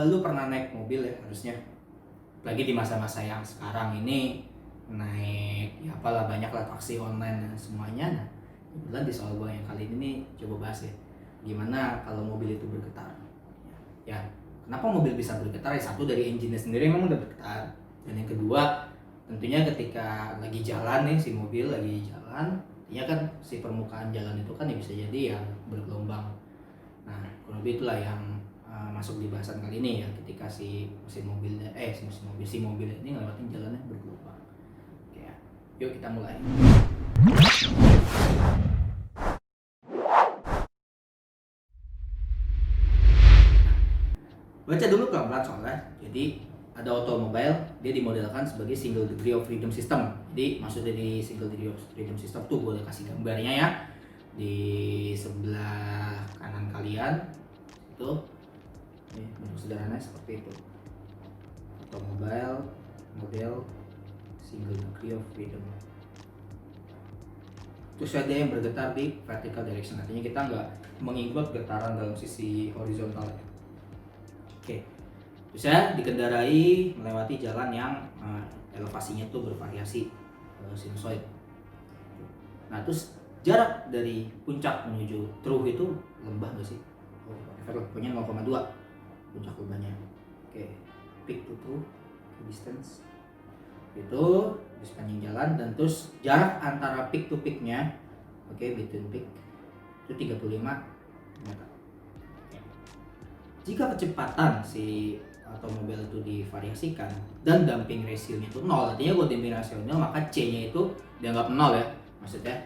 Lu pernah naik mobil ya harusnya, lagi di masa-masa yang sekarang ini naik ya apalah banyak lah taksi online dan semuanya. Nah, kebetulan di soal gua yang kali ini nih coba bahas ya, gimana kalau mobil itu bergetar. Ya, kenapa mobil bisa bergetar? Ya satu dari engine-nya sendiri memang udah bergetar, dan yang kedua tentunya ketika lagi jalan nih si mobil lagi jalan, ya kan si permukaan jalan itu kan ya bisa jadi ya bergelombang. Nah, kurang lebih itulah yang masuk di bahasan kali ini ya, ketika si mesin mobilnya si mobil ini ngelewatin jalannya bergelombang. Oke ya. Yuk kita mulai. Baca dulu pelan-pelan soalnya. Jadi ada automobile, dia dimodelkan sebagai single degree of freedom system. Jadi maksudnya di single degree of freedom system tuh boleh kasih gambarnya ya. Di sebelah kanan kalian itu bentuk sederhana seperti itu. Automobile model single degree of freedom. Terus ada yang bergetar di vertical direction, artinya kita nggak mengikut getaran dalam sisi horizontal. Oke, terus ya dikendarai melewati jalan yang elevasinya tuh bervariasi sinusoid. Nah terus jarak dari puncak menuju truh itu lembah nggak sih? Pokoknya 0,2 puncak lembahnya. Oke, peak to truh distance itu di sepanjang jalan, dan terus jarak antara peak to peaknya, between peak itu 35 meter. Jika kecepatan si automobil itu divariasikan dan damping ratio-nya itu 0, artinya kalau damping ratio 0 maka C-nya itu dianggap 0 ya maksudnya.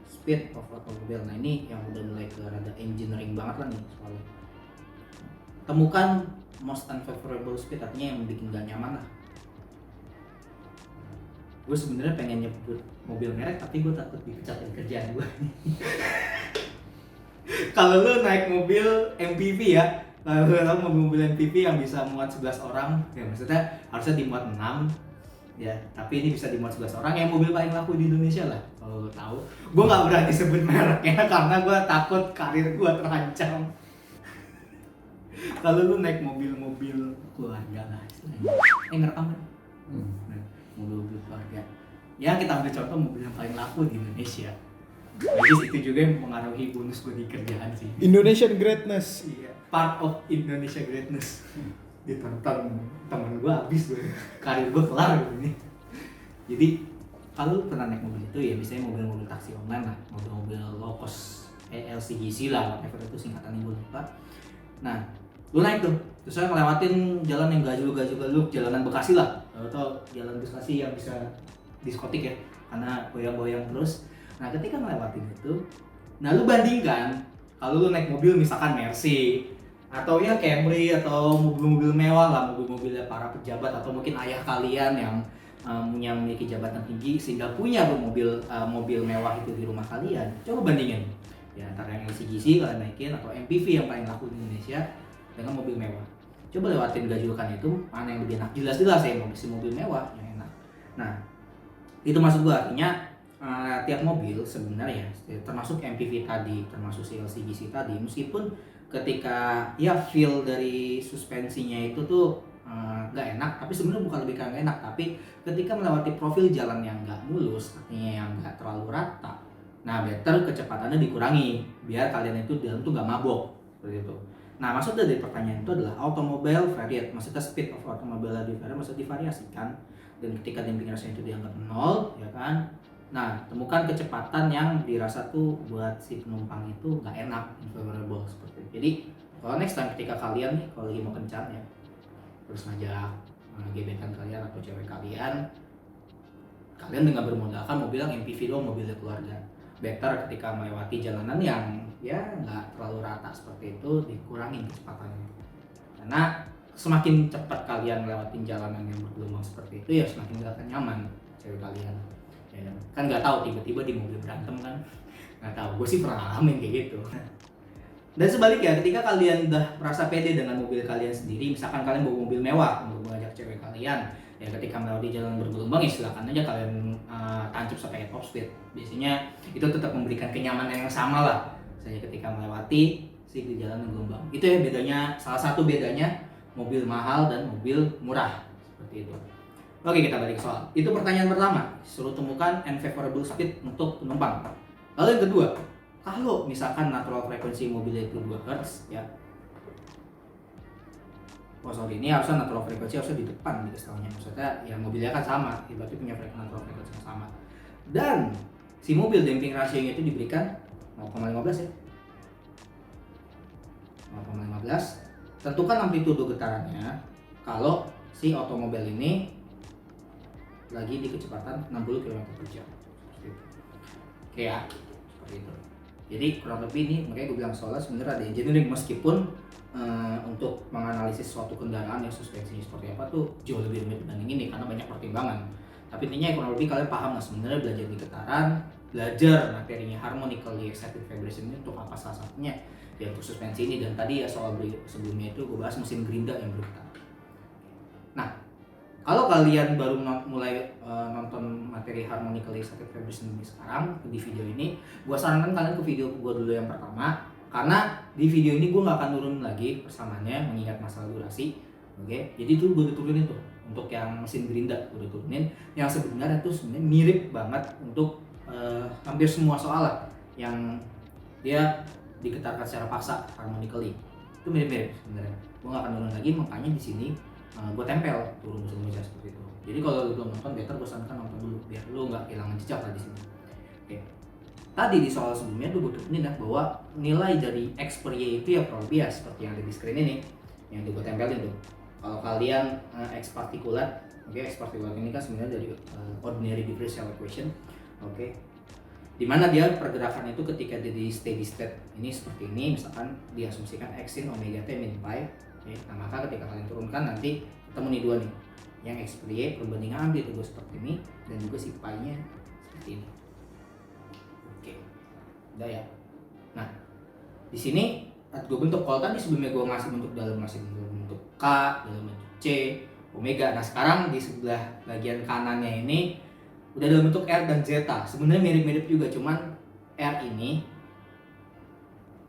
Speed of automobile. Nah ini yang udah mulai ke rada engineering banget lah nih soalnya. Temukan most unfavorable speed, artinya yang bikin gak nyaman lah. Gue sebenarnya pengen nyebut mobil merek tapi gue takut dipecat dari kerjaan gue. Kalau lu naik mobil MPV ya, kalau lu mobil MPV yang bisa muat 11 orang, ya maksudnya harusnya dimuat 6 ya, tapi ini bisa dimuat 11 orang, yang mobil paling laku di Indonesia lah kalau lu tahu. Gue nggak berani sebut mereknya karena gue takut karir gue terancam. Kalau lu naik mobil-mobil keluarga lah istilahnya, ngerekam kan? Mobil-mobil keluarga. Ya kita ambil contoh mobil yang paling laku di Indonesia. Jadi itu juga yang mempengaruhi bonus gue di kerjaan sih. Indonesian greatness. Iya, part of Indonesia greatness. Ditonton temen gue habis gue, karir gue kelar gitu nih. Jadi kalau lu pernah naik mobil itu ya biasanya mobil-mobil taksi online lah, mobil-mobil low cost, LCGC lah, whatever itu singkatannya gue lupa. Nah, lu naik tuh, terus saya ngelewatin jalan yang gajul-gajul, jalanan Bekasi lah, atau jalan Bekasi yang bisa diskotik ya, karena goyang-goyang terus. Nah ketika ngelewatin itu, nah lu bandingkan kalau lu naik mobil misalkan Mercy atau ya Camry atau mobil-mobil mewah lah, mobil-mobilnya para pejabat atau mungkin ayah kalian yang memiliki jabatan tinggi sehingga punya mobil mewah itu di rumah kalian. Coba bandingin ya antara yang LCGC kalian naikin atau MPV yang paling laku di Indonesia dengan mobil mewah. Coba lewatin gajulkan itu, mana yang lebih enak? Jelas-jelas ya mobil mewah yang enak. Nah itu maksud gua, artinya tiap mobil sebenarnya termasuk MPV tadi, termasuk LCGC tadi, meskipun ketika ya feel dari suspensinya itu tuh nggak enak, tapi sebenarnya bukan lebih karena enak, tapi ketika melewati profil jalan yang nggak mulus, artinya yang nggak terlalu rata, nah better kecepatannya dikurangi biar kalian itu dalam tuh nggak mabok seperti itu. Nah maksud dari pertanyaan itu adalah automobile variate, maksudnya speed of automobile maksudnya divariasikan, dan ketika damping ratio itu dianggap 0 ya kan. Nah, temukan kecepatan yang dirasa tuh buat si penumpang itu nggak enak, unfavorable seperti itu. Jadi, kalau next time ketika kalian nih, kalau lagi mau kencan ya, terus ngajak gebetan kalian atau cewek kalian dengan bermodalkan mobil yang MPV doang, mobilnya keluarga. Better ketika melewati jalanan yang ya nggak terlalu rata seperti itu, dikurangin kecepatannya. Karena semakin cepat kalian lewatin jalanan yang bergelombang seperti itu, ya semakin gak akan nyaman cewek kalian. Ya, kan nggak tahu tiba-tiba di mobil berantem kan, nggak tahu. Gue sih pernah ngalamin kayak gitu. Dan sebaliknya, ketika kalian udah merasa pede dengan mobil kalian sendiri, misalkan kalian bawa mobil mewah untuk mengajak cewek kalian, ya ketika melewati jalan bergelombang ya silakan aja kalian tancap sampai top speed. Biasanya itu tetap memberikan kenyamanan yang sama lah. Misalnya ketika melewati si jalan gelombang. Itu ya bedanya, salah satu bedanya mobil mahal dan mobil murah seperti itu. Oke, kita balik ke soal. Itu pertanyaan pertama, suruh temukan unfavorable speed untuk penumpang. Lalu yang kedua, kalau misalkan natural frekuensi mobilnya itu 2 Hz ya. Oh sorry, ini harusnya natural frekuensi harusnya di depan gitu setaunya. Maksudnya ya mobilnya kan sama, berarti punya natural frekuensi yang sama. Dan si mobil damping rasionya itu diberikan 0,15 ya. 0,15. Tentukan amplitudo getarannya kalau si otomobil ini lagi di kecepatan 60 km/jam. Oke ya, seperti itu. Jadi kurang lebih ini makanya gue bilang soalnya sebenarnya ada engineering, meskipun untuk menganalisis suatu kendaraan yang suspensinya seperti apa tuh jauh lebih rumit dibanding ini karena banyak pertimbangan. Tapi intinya kurang lebih kalian paham lah sebenarnya belajar di getaran, belajar materinya harmonically excited vibration ini untuk apa salah satunya ya untuk suspensi ini. Dan tadi ya soal sebelumnya itu gue bahas mesin gerinda yang bergetar. Nah, kalau kalian baru mulai nonton materi harmonically excited vibration ini sekarang di video ini, gue sarankan kalian ke video gue dulu yang pertama, karena di video ini gue nggak akan turun lagi persamaannya mengingat masalah durasi. Oke, jadi itu gue udah turunin tuh untuk yang mesin gerinda gue udah turunin, yang sebenarnya tuh sebenarnya mirip banget untuk hampir semua soal lah yang dia digetarkan secara paksa harmonically, itu mirip-mirip sebenarnya. Gue nggak akan turun lagi, makanya di sini gue tempel turun bahasa Indonesia seperti itu. Jadi kalau lu belum nonton, better gue sarankan nonton dulu biar lu nggak kehilangan jejak lah di sini. Oke. Tadi di soal sebelumnya tuh gue turunin ya bahwa nilai dari X per Y itu ya kurang lebih ya seperti yang ada di screen ini, yang gue tempelin tuh. Kalau kalian X partikulat, oke, X partikulat ini kan sebenarnya dari ordinary differential equation, oke. Dimana dia pergerakan itu ketika di steady state ini seperti ini, misalkan diasumsikan X sin omega t min pi. Nah maka ketika kalian turunkan nanti ketemu nih dua nih, yang X per Y perbandingan amplitudo seperti ini dan juga si pi nya seperti ini. Oke, udah ya. Nah di sini gue bentuk, kalau tadi sebelumnya gue ngasih bentuk dalam, ngasih bentuk K, dalam bentuk C, omega. Nah sekarang di sebelah bagian kanannya ini udah dalam bentuk R dan zeta. Sebenarnya mirip-mirip juga, cuman R ini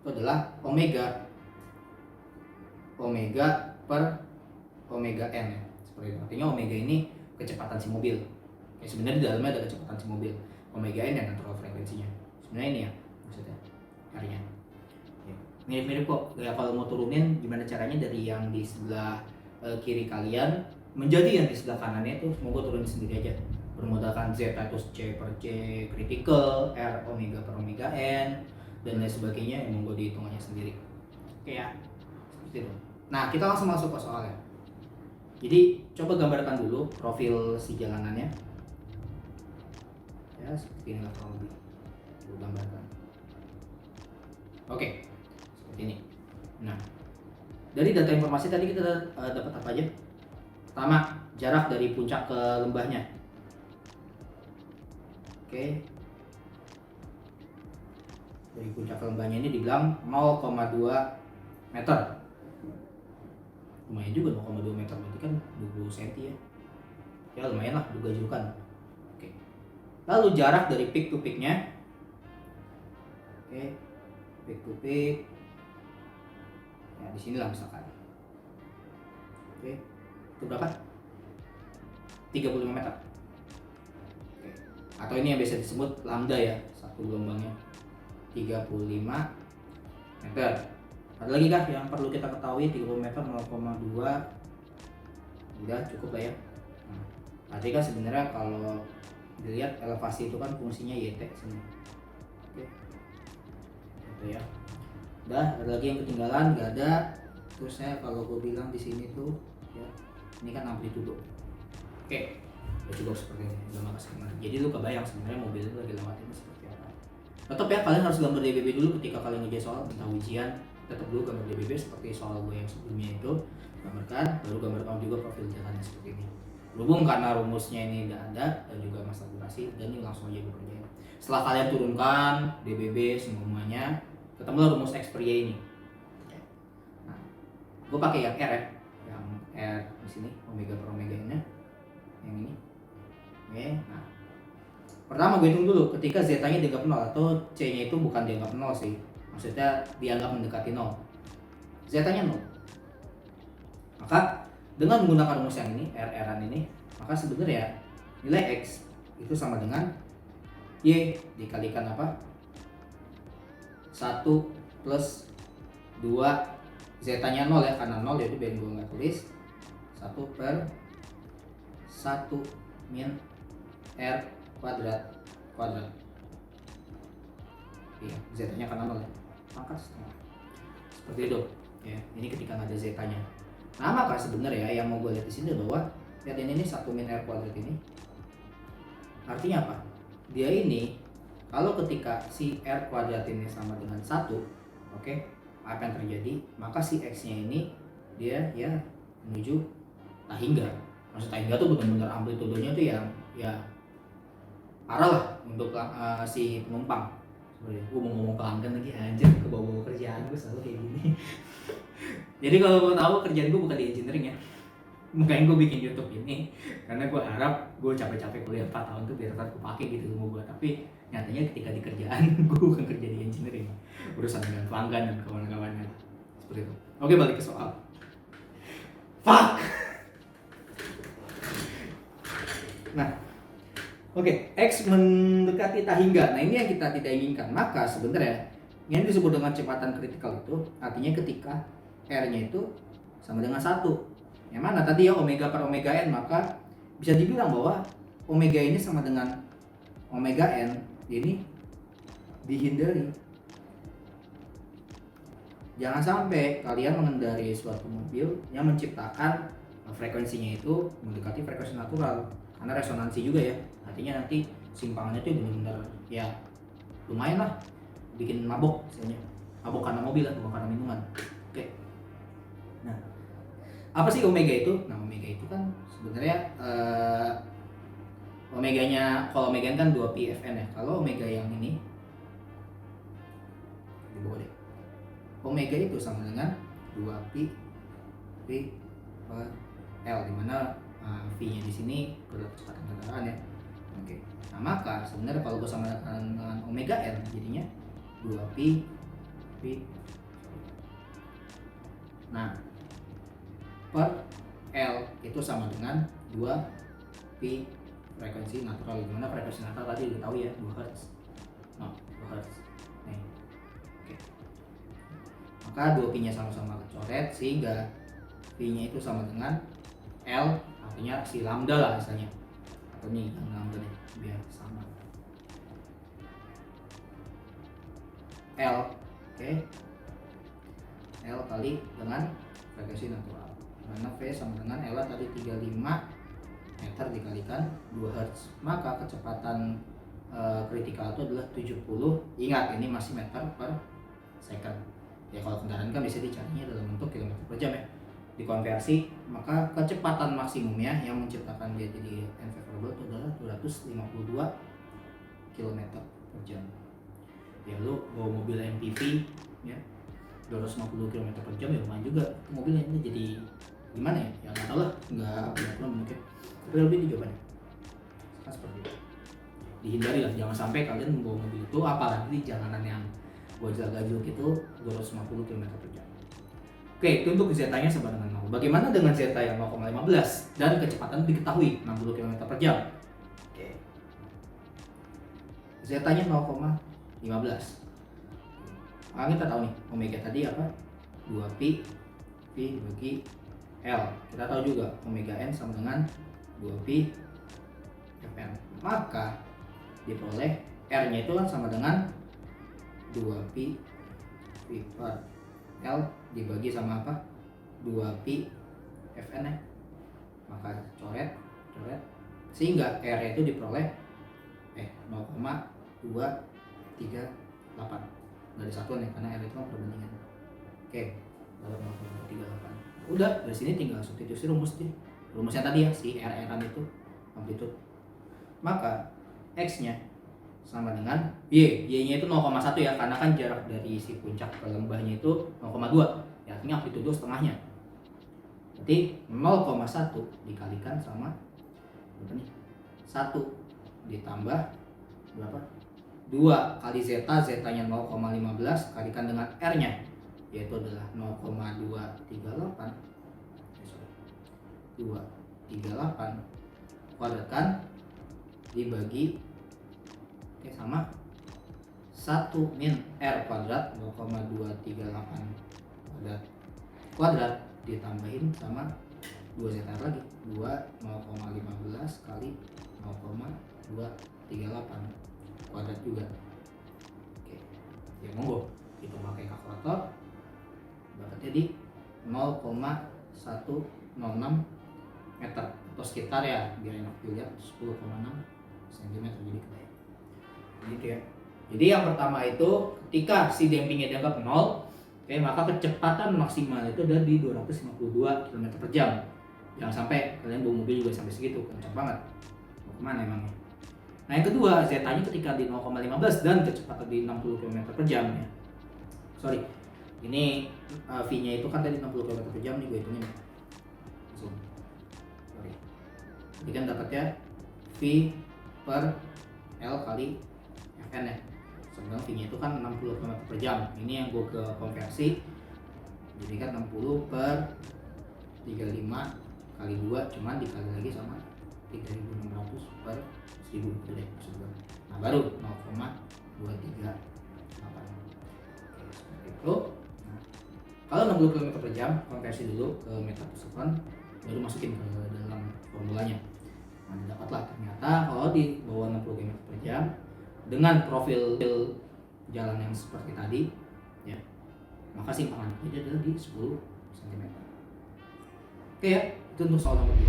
itu adalah omega per omega n ya. Seperti itu. Artinya omega ini kecepatan si mobil. Ya sebenarnya di dalamnya ada kecepatan si mobil. Omega n yang natural frekuensinya. Sebenarnya ini ya maksudnya R-nya. Ya, mirip-mirip kok. Ya kalau mau turunin gimana caranya dari yang di sebelah kiri kalian menjadi yang di sebelah kanannya itu mau gue turunin sendiri aja. Bermodalkan zeta itu C per C critical, R omega per omega n dan lain sebagainya yang mau gue dihitung aja sendiri. Oke ya, seperti itu. Nah kita langsung masuk ke soalnya. Jadi coba gambarkan dulu profil si jalanannya. Ya seperti ini lah kurang lebih. Gue gambarkan. Oke, seperti ini. Nah dari data informasi tadi kita dapat apa aja? Pertama, jarak dari puncak ke lembahnya. Oke. Dari puncak ke lembahnya ini dibilang 0,2 meter. Lumayan juga 0,2 meter, berarti kan 20 cm ya. Ya lumayan lah, duga julukan. Oke. Lalu jarak dari peak to peak-nya. Oke. Peak to peak. Ya di sini lah misalkan. Oke. Itu berapa? 35 meter. Oke. Atau ini yang biasa disebut lambda ya, satu gelombangnya 35 meter. Ada lagi kah yang perlu kita ketahui? 30 meter 0,2 udah cukup lah ya. Nah, berarti kan sebenarnya kalau dilihat elevasi itu kan fungsinya YT sini. Oke. Itu ya. Udah, ada lagi yang ketinggalan? Gak ada. Terusnya kalau gue bilang di sini tuh ya, ini kan amplitudo. Oke. Udah cukup seperti ini. Udah makasih kemarin. Jadi lu kebayang sebenarnya mobil itu lagi lewatin seperti apa. Tetap ya kalian harus gambar DBB dulu ketika kalian ngerjain soal tentang ujian. Tetap dulu gambar DBB seperti soal gue yang sebelumnya itu, gambarkan, baru gambarkan juga profil jalannya seperti ini. Berhubung karena rumusnya ini tidak ada dan juga masalah durasi, dan ini langsung aja gue kerjain. Setelah kalian turunkan DBB semuanya, ketemulah rumus X per Y ini. Nah, gue pakai yang R ya, yang R di sini omega per omega ini, yang ini. Oke, nah pertama gue hitung dulu ketika Z-nya dianggap 0 atau C-nya itu bukan dianggap 0 sih. maksudnya dianggap mendekati 0, zeta-nya 0. Maka dengan menggunakan rumus yang ini, R-an ini, maka sebenarnya nilai X itu sama dengan Y dikalikan apa? 1 plus 2, zeta-nya 0 ya, karena 0 jadi biar gue nggak tulis 1 per 1 min R kuadrat. Iya, zeta-nya karena 0 ya, pangkat setengah. Seperti itu ya, ini ketika nggak ada zeta-nya. Nah, maka sebenarnya yang mau gue lihat di sini bahwa lihat ini 1 min R kuadrat ini artinya apa? Dia ini kalau ketika si R kuadrat ini sama dengan 1, oke, apa yang terjadi? Maka si X-nya ini dia ya menuju tahingga. Maksud tahingga tuh benar-benar amplitudenya tuh yang ya parah lah untuk si penumpang. Gue mau ngomong pelanggan lagi, anjir, ke bawah kerjaan gue selalu kayak gini. Jadi kalau gue tahu kerjaan gue bukan di engineering ya, makanya gue bikin YouTube ini karena gue harap gue capek-capek kuliah 4 tahun tuh biar tetap kepake gitu ilmu gue. Tapi nyatanya ketika di kerjaan gue bukan kerja di engineering, urusan dengan pelanggan dan kawan-kawannya seperti itu. Oke, balik ke soal. Fuck. Nah, oke, X mendekati tahingga. Nah, ini yang kita tidak inginkan. Maka sebenarnya yang disebut dengan kecepatan kritikal itu artinya ketika R-nya itu sama dengan 1. Yang mana tadi ya omega per omega n, maka bisa dibilang bahwa omega ini sama dengan omega n. Ini dihindari. Jangan sampai kalian mengendarai suatu mobil yang menciptakan frekuensinya itu mendekati frekuensi natural, karena resonansi juga ya. Artinya nanti simpangannya itu benar-benar ya lumayan lah, bikin mabok misalnya. Mabok karena mobil lah, bukan karena minuman. Oke. Nah, apa sih omega itu? Nah, omega itu kan sebenarnya omeganya, kalau omega kan 2pi Fn ya. Kalau omega yang ini di bawah deh. Omega itu sama dengan 2pi V per L, dimana V-nya di sini kecepatan kendaraan ya. Oke. Nah, maka sebenarnya kalau gue sama dengan omega N jadinya 2pi V. Nah, per L itu sama dengan 2pi frekuensi natural, dimana frekuensi natural tadi udah tahu ya 2 Hz. No, 2 Hz. Nih. Oke. Maka 2pi nya sama-sama kecoret sehingga V nya itu sama dengan L, artinya si lambda lah misalnya, atau nih yang lambda nih biar sama L. Oke. L kali dengan frekuensi natural, karena V sama dengan L tadi 35 meter dikalikan 2 Hz, maka kecepatan kritikal itu adalah 70. Ingat ini masih meter per second ya, kalau kendaraan kan bisa dicarinya dalam bentuk kilometer per jam ya, dikonversi, maka kecepatan maksimumnya yang menciptakan dia jadi unfavorable itu adalah 252 km per jam. Ya lu bawa mobil MPV ya 250 km per jam ya lumayan juga mobilnya. Ini jadi gimana ya? Ya nggak tahu lah, nggak pernah mungkin. Tapi lebih di jawabannya kan seperti itu. Dihindari lah, jangan sampai kalian membawa mobil itu, apalagi di jalanan yang gajul itu 250 km per jam. Oke, itu untuk zeta-nya sama dengan 0. Bagaimana dengan zeta yang 0,15 dan kecepatan diketahui 60 km per jam? Oke. Zeta-nya 0,15. Nah, kita tahu nih, omega tadi apa? 2pi V bagi L. Kita tahu juga omega n sama dengan 2pi Fn. Maka diperoleh R-nya itu kan sama dengan 2pi V per L dibagi sama apa? 2pi Fn ya. Maka coret sehingga R itu diperoleh 0,238 dari satuan ya, karena R itu kan perbandingan. Oke, dalam 0,238. Udah, dari sini tinggal substitusi rumusnya tadi ya, si R-an itu amplitude. Maka X-nya sama dengan Y-nya itu 0,1 ya, karena kan jarak dari si puncak ke lembahnya itu 0,2 ya, artinya amplitudo setengahnya. Berarti 0,1 dikalikan sama berapa nih? 1 ditambah berapa? 2 kali zeta, zetanya 0,15 kalikan dengan R-nya, yaitu adalah 0,238. 238 kuadratkan dibagi sama 1 min R kuadrat 0,238 kuadrat ditambahin sama 2 zeta lagi, 2 0,15 kali 0,238 kuadrat juga. Oke, ya monggo kita pakai kalkulator, dapatnya di 0,106 meter atau sekitar, ya biar enak dilihat, 10,6 cm jadi kebayang gitu ya. Jadi yang pertama itu ketika si dampingnya dianggap 0, oke, maka kecepatan maksimal itu ada di 252 km per jam. Jangan sampai kalian bawa mobil juga sampai segitu, kencang banget. Mau kemana emangnya? Nah yang kedua, zetanya ketika di 0,15 dan kecepatan di 60 km per jam ya. Sorry, ini V-nya itu kan tadi 60 km per jam nih, gue hitungin langsung. Sorry. Jadi kan dapatnya V per L kali Fn ya. Sebenarnya V-nya itu kan 60 km per jam. Ini yang gue ke konversi. Jadi kan 60 per 35 kali 2, cuman dikali lagi sama 3600 per 1000 gitu deh maksud gue. Nah baru 0,238. Oke, seperti itu. Nah, kalau 60 km per jam konversi dulu ke meter per second, baru masukin ke dalam formulanya. Nah dapatlah ternyata kalau di bawah 60 km per jam dengan profil jalan yang seperti tadi ya, maka simpangan itu adalah di 10 cm. Oke ya, itu untuk soal nomor 2.